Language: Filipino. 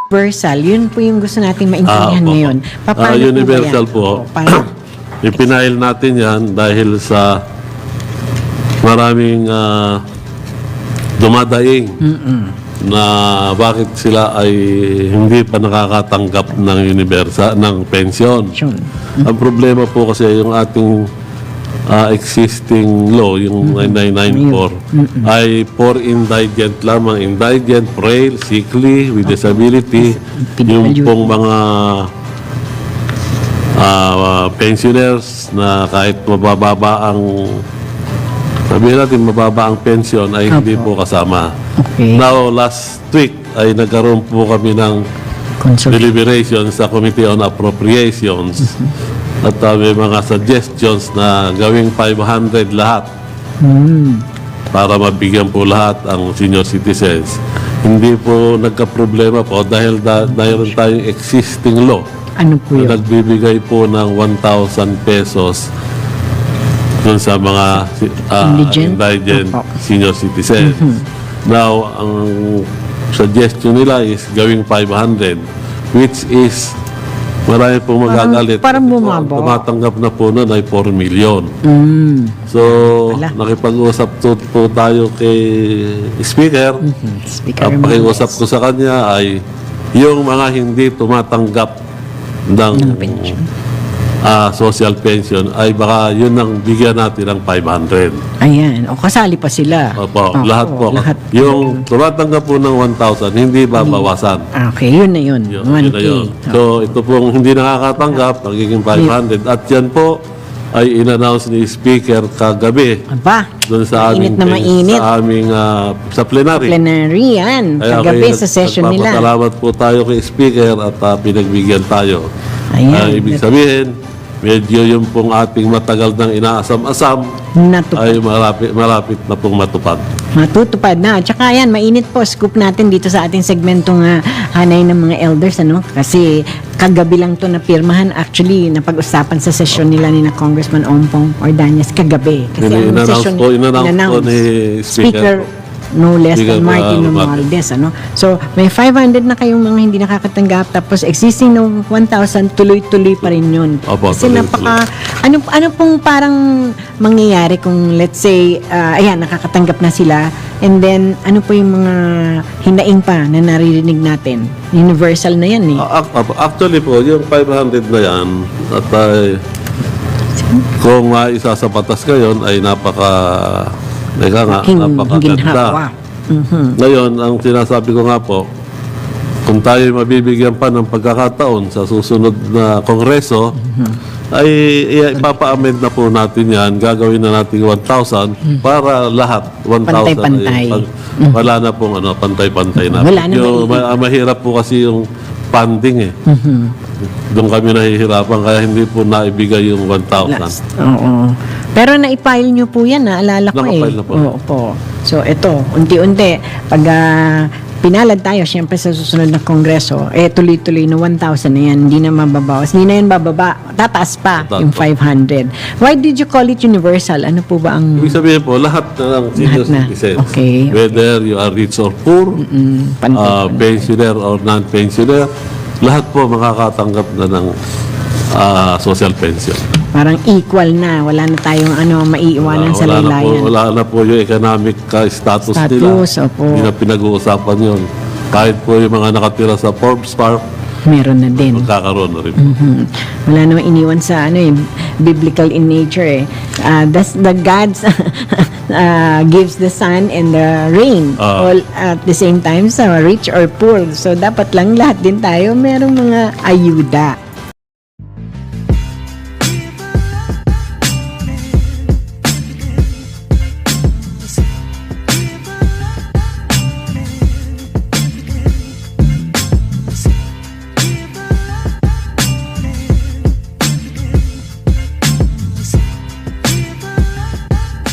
universal, yun po yung gusto natin maintindihan opo. ngayon. Paano Universal po. po. Ipinail natin yan dahil sa maraming dumadaing na bakit sila ay hindi pa nakakatanggap ng universal, ng pensyon. Ang problema po kasi yung ating existing law, yung 9994, ay for indigent lamang. Indigent, frail, sickly, with disability, yung pong mga pensioners na kahit mabababa ang, sabihin natin mababa ang pension ay hindi po kasama. Okay. Now, last week ay nagkaroon po kami ng deliberation sa Committee on Appropriations at may mga suggestions na gawing 500 lahat para mabigyan po lahat ang senior citizens. Hindi po nagka-problema po dahil tayong existing law Ano po yun? na nagbibigay po ng 1,000 pesos dun sa mga indigent senior citizens. Now, ang suggestion nila is gawing 500, which is marami pong magagalit. Parang bumaba. Tumatanggap na po nun ay 4 million. So, nakipag-usap po tayo kay Speaker. Ang pakiusap ko sa kanya ay yung mga hindi tumatanggap ng social pension ay baka yun ang bigyan natin ng 500. Ayan. O, kasali pa sila. Opo, lahat po. Lahat. Yung tumatanggap po ng 1,000, hindi babawasan. Okay, yun na yun. Yun 1K. na yun. So, ito pong hindi nakakatanggap, magiging 500. At yan po ay in-announce ni Speaker kagabi Aba, doon sa aming, mainit na mainit. sa aming sa plenary. Plenary yan. Kagabi sa session nila. Nagpapasalamat po tayo kay Speaker at pinagbigyan tayo. Ayan. Ibig sabihin, medyo yung pong ating matagal nang inaasam-asam Natupad. ay malapit na pong matupad. Matutupad na. Tsaka yan, mainit po. Scoop natin dito sa ating segmentong hanay ng mga elders. Ano? Kasi kagabi lang to napirmahan. Actually, napag-usapan sa session nila ni na Congressman Ompong Ordonez kagabi. Kasi ang session In-announce po ni Speaker. No less Speaker, than Martin Martin. Romualdez. Ano? So, may 500 na kayong mga hindi nakakatanggap. Tapos, existing no 1,000, tuloy-tuloy pa rin yun. Opo, Kasi tuloy-tuloy. ano pong parang mangyayari kung let's say, ayan, nakakatanggap na sila, and then, ano po yung mga hinaing pa na naririnig natin? Universal na yan eh. Actually po, yung 500 na yan, at kung isa sa batas ngayon ay napakaganda. Ngayon, ang sinasabi ko nga po, kung tayo mabibigyan pa ng pagkakataon sa susunod na kongreso, ay ipapa-amend na po natin yan. Gagawin na natin 1,000 para lahat 1,000. Pantay-pantay. Wala na pong pantay-pantay na. Wala na Mahirap po kasi yung funding eh. Doon kami nahihirapan kaya hindi po naibigay yung 1,000. Oo. Pero na-file nyo po yan, naalala ko eh. Nakafile na po. Oo po. So, ito, unti-unti, pag pinalad tayo, syempre sa susunod na kongreso, tuloy-tuloy na 1,000 na yan, hindi na mababawas. Hindi na yan bababa, tataas pa yung 500. Why did you call it universal? Ano po ba ang... Ibig sabihin po, lahat na ng senior Lahat na. citizens, Okay. whether you are rich or poor, pensioner or non-pensioner, lahat po makakatanggap na ng social pension. Parang equal na, wala na tayong maiiwanan sa laylayan. Wala na po yung economic status nila. Opo. Hindi na pinag-uusapan yun. Kahit po yung mga nakatira sa Forbes Park, Meron na din. magkakaroon na rin. Wala namang iniwan sa biblical in nature eh. The gods gives the sun and the rain all at the same time sa rich or poor. So dapat lang lahat din tayo merong mga ayuda.